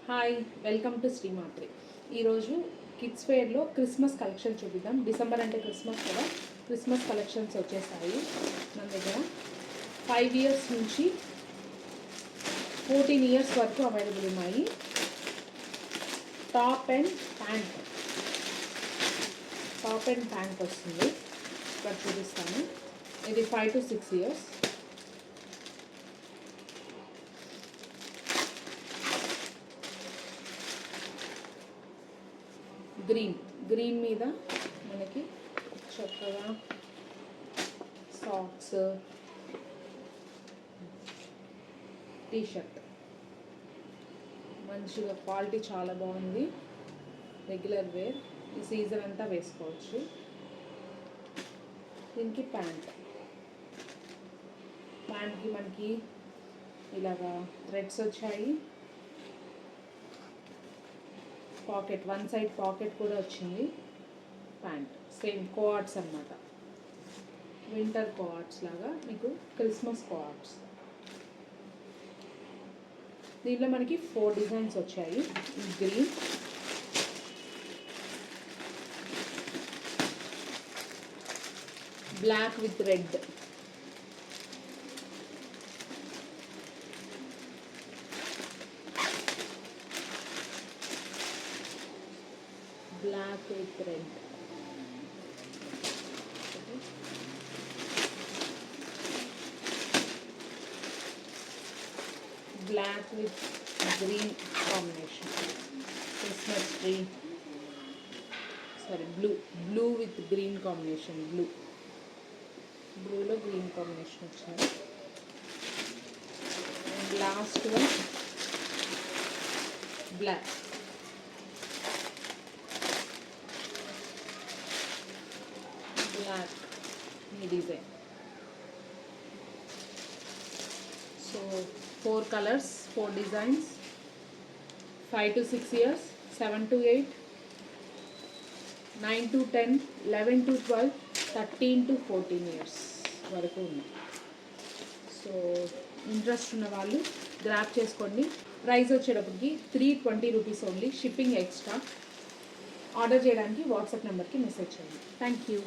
Hi, welcome to Srimatri. ఈరోజు kids వేర్లో Christmas collection చూపిద్దాం. డిసెంబర్ అంటే క్రిస్మస్ కదా, క్రిస్మస్ కలెక్షన్స్ వచ్చేసాయి మన దగ్గర. 5 ఇయర్స్ నుంచి 14 ఇయర్స్ వరకు అవైలబుల్ ఉన్నాయి. టాప్ అండ్ ప్యాంట్ వస్తుంది. ఇక్కడ చూపిస్తాను. ఇది 5 to 6 ఇయర్స్. గ్రీన్ మీద మనకి చక్కగా సాక్స్, టీషర్ట్ మంచిగా క్వాలిటీ చాలా బాగుంది. రెగ్యులర్ వేర్ ఈ సీజన్ అంతా వేసుకోవచ్చు. దీనికి ప్యాంట్కి మనకి ఇలాగా థ్రెడ్స్ వచ్చాయి. పాకెట్, వన్ సైడ్ పాకెట్ కూడా వచ్చింది. ప్యాంట్ సేమ్ కోఆర్డ్స్ అన్నమాట, వింటర్ కోఆర్డ్స్ లాగా మీకు క్రిస్మస్ కోఆర్డ్స్. దీంట్లో మనకి 4 డిజైన్స్ వచ్చాయి. Green, black with red, black with red, black with green combination, Christmas tree, sorry, blue with green combination, blue lo green combination వచ్చాయి. And last one black. ఈ design. So 4 colours, 4 designs. 5 to 6 years, 7 to 8, 9 to 10, 11 to 12, 13 to 14 years వరకు ఉన్నాయి. So interest ఉన్న వాళ్ళు grab చేసుకోండి. Price వచ్చేటప్పటికి 320 rupees only, shipping extra. Order చేయడానికి WhatsApp నెంబర్కి మెసేజ్ చేయండి. Thank you.